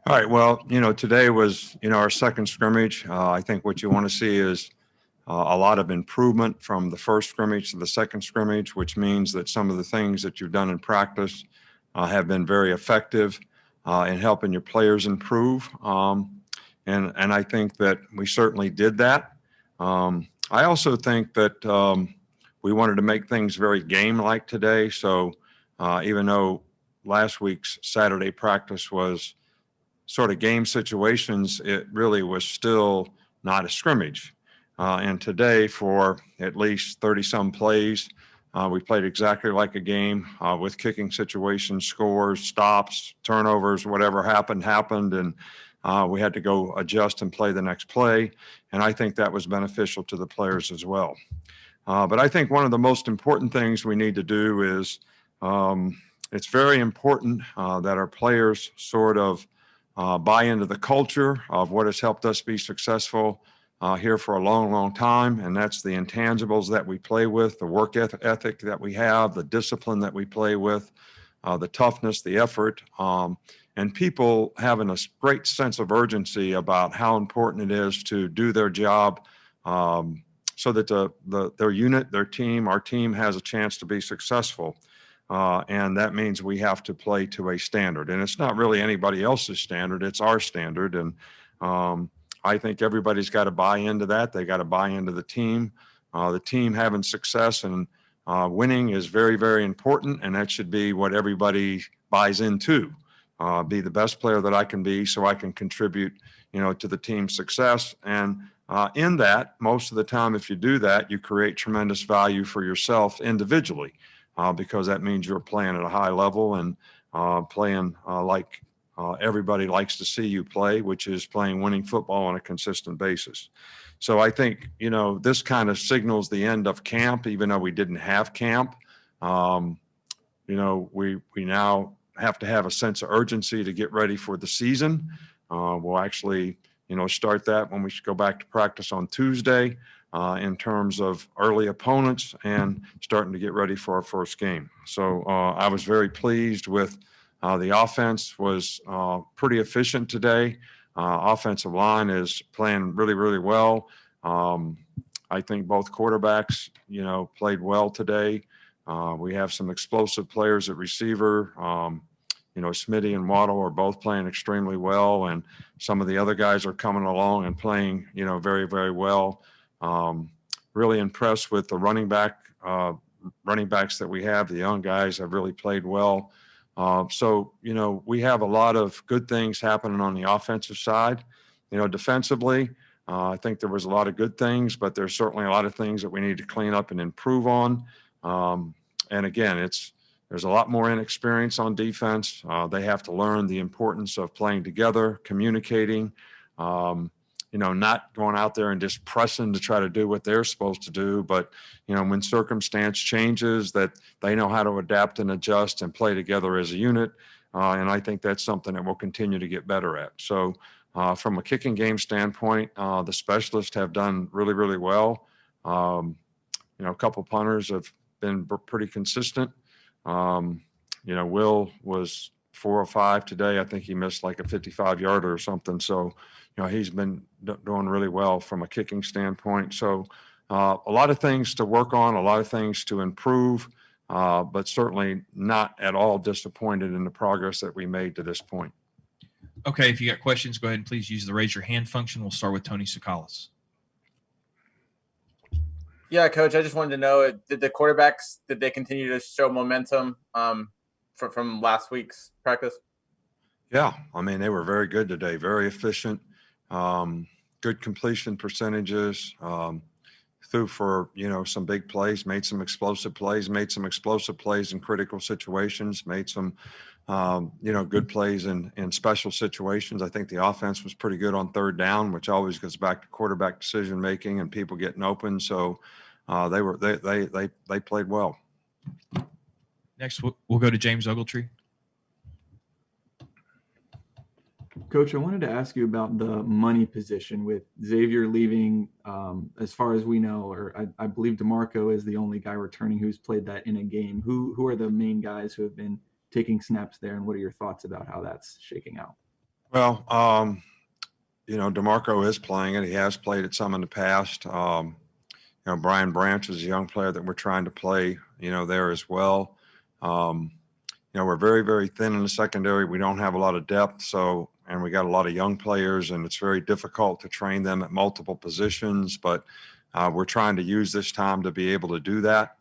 All right. Well, today was, our second scrimmage. I think what you want to see is a lot of improvement from the first scrimmage to the second scrimmage, which means that some of the things that you've done in practice have been very effective in helping your players improve. And I think that we certainly did that. I also think that we wanted to make things very game-like today. So even though last week's Saturday practice was sort of game situations, it really was still not a scrimmage. And today, for at least 30 some plays, we played exactly like a game with kicking situations, scores, stops, turnovers, whatever happened. And we had to go adjust and play the next play. And I think that was beneficial to the players as well. But I think one of the most important things we need to do is it's very important that our players sort of buy into the culture of what has helped us be successful here for a long, long time. And that's the intangibles that we play with, the work ethic that we have, the discipline that we play with, the toughness, the effort, and people having a great sense of urgency about how important it is to do their job so that their unit, their team, our team has a chance to be successful. And that means we have to play to a standard. And it's not really anybody else's standard, it's our standard. And I think everybody's got to buy into that. They got to buy into the team. The team having success and winning is very, very important. And that should be what everybody buys into. Be the best player that I can be so I can contribute, to the team's success. And in that, most of the time, if you do that, you create tremendous value for yourself individually. Because that means you're playing at a high level and playing like everybody likes to see you play, which is playing winning football on a consistent basis. So I think, this kind of signals the end of camp, even though we didn't have camp. We now have to have a sense of urgency to get ready for the season. We'll actually, start that when we go back to practice on Tuesday. In terms of early opponents and starting to get ready for our first game. So I was very pleased with the offense was pretty efficient today. Offensive line is playing really, really well. I think both quarterbacks, played well today. We have some explosive players at receiver. Smitty and Waddle are both playing extremely well, and some of the other guys are coming along and playing, very, very well. Really impressed with the running backs that we have. The young guys have really played well. So, we have a lot of good things happening on the offensive side. Defensively, I think there was a lot of good things, but there's certainly a lot of things that we need to clean up and improve on. And again, there's a lot more inexperience on defense. They have to learn the importance of playing together, communicating, not going out there and just pressing to try to do what they're supposed to do. But, when circumstance changes, that they know how to adapt and adjust and play together as a unit. And I think that's something that we'll continue to get better at. So from a kicking game standpoint, the specialists have done really, really well. A couple punters have been pretty consistent. Will was 4 or 5 today. I think he missed like a 55-yarder or something. So, he's been doing really well from a kicking standpoint. So a lot of things to work on, a lot of things to improve, but certainly not at all disappointed in the progress that we made to this point. Okay, if you got questions, go ahead and please use the raise your hand function. We'll start with Tony Sakalas. Yeah, Coach, I just wanted to know, did the quarterbacks, did they continue to show momentum from last week's practice? Yeah, they were very good today, very efficient, good completion percentages, threw for, some big plays, made some explosive plays in critical situations, made some, good plays in special situations. I think the offense was pretty good on third down, which always goes back to quarterback decision making and people getting open. So they played well. Next, we'll go to James Ogletree. Coach, I wanted to ask you about the money position with Xavier leaving, as far as we know, or I believe DeMarco is the only guy returning who's played that in a game. Who are the main guys who have been taking snaps there, and what are your thoughts about how that's shaking out? Well, DeMarco is playing it. He has played it some in the past. Brian Branch is a young player that we're trying to play, there as well. We're very, very thin in the secondary. We don't have a lot of depth. And we got a lot of young players, and it's very difficult to train them at multiple positions. But we're trying to use this time to be able to do that.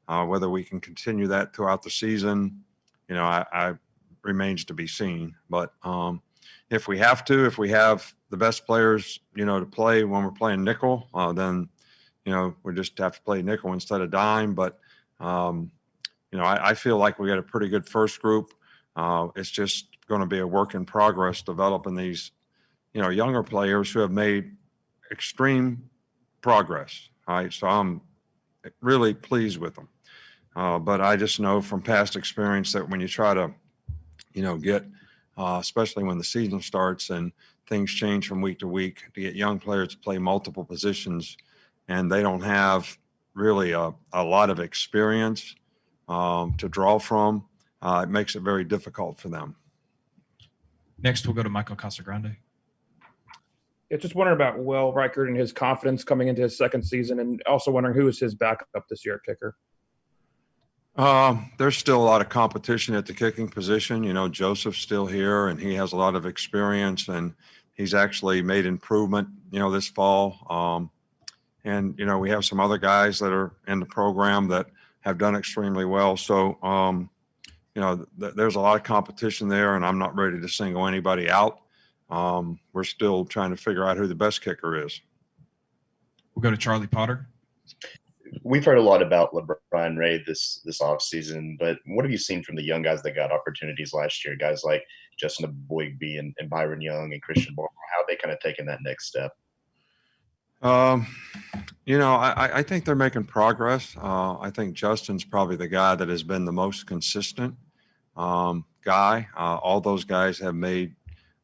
Whether we can continue that throughout the season, I remains to be seen. But if we have the best players, to play when we're playing nickel, then, we just have to play nickel instead of dime. But, I feel like we got a pretty good first group. It's just going to be a work in progress developing these, younger players who have made extreme progress. All right. So I'm really pleased with them. But I just know from past experience that when you try to, get, especially when the season starts and things change from week to week, to get young players to play multiple positions and they don't have really a lot of experience to draw from, it makes it very difficult for them. Next, we'll go to Michael Casagrande. Yeah, just wondering about Will Reichert and his confidence coming into his second season, and also wondering who is his backup this year at kicker. There's still a lot of competition at the kicking position. Joseph's still here and he has a lot of experience and he's actually made improvement, this fall. And we have some other guys that are in the program that have done extremely well. So, there's a lot of competition there and I'm not ready to single anybody out. We're still trying to figure out who the best kicker is. We'll go to Charlie Potter. We've heard a lot about LeBron Ray this offseason, but what have you seen from the young guys that got opportunities last year? Guys like Justin Boygby and Byron Young and Christian Barmore, how have they kind of taken that next step? I think they're making progress. I think Justin's probably the guy that has been the most consistent guy. All those guys have made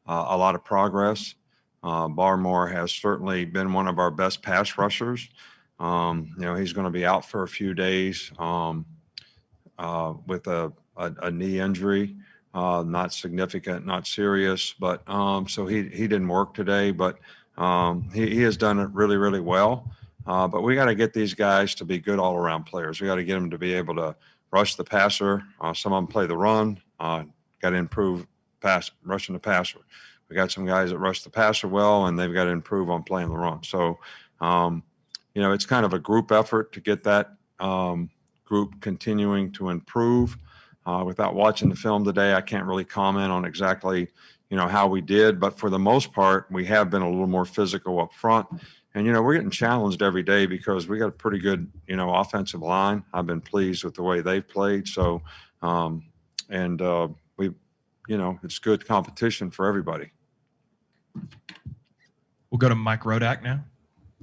a lot of progress. Barmore has certainly been one of our best pass rushers. He's going to be out for a few days with a knee injury, not significant, not serious, but so he didn't work today, but he has done it really, really well. But we got to get these guys to be good all-around players. We got to get them to be able to rush the passer. Some of them play the run. Got to improve rushing the passer. We got some guys that rush the passer well, and they've got to improve on playing the run. So, it's kind of a group effort to get that group continuing to improve. Without watching the film today, I can't really comment on exactly, how we did. But for the most part, we have been a little more physical up front. And, we're getting challenged every day because we got a pretty good, offensive line. I've been pleased with the way they've played. So, it's good competition for everybody. We'll go to Mike Rodak now.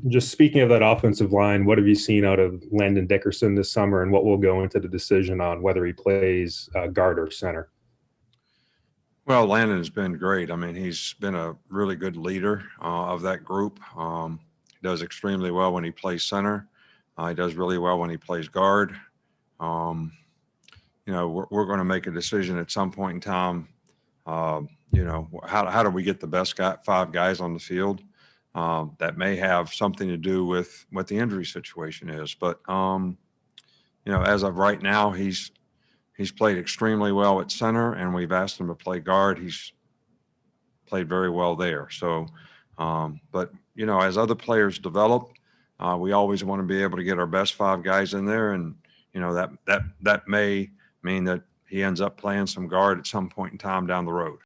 Just speaking of that offensive line, what have you seen out of Landon Dickerson this summer, and what will go into the decision on whether he plays guard or center? Well, Landon has been great. I mean, he's been a really good leader of that group. He does extremely well when he plays center. He does really well when he plays guard. We're going to make a decision at some point in time. How do we get the best five guys on the field? That may have something to do with what the injury situation is. But, as of right now, he's played extremely well at center, and we've asked him to play guard. He's played very well there. So, but, as other players develop, we always want to be able to get our best five guys in there. And, that may mean that he ends up playing some guard at some point in time down the road.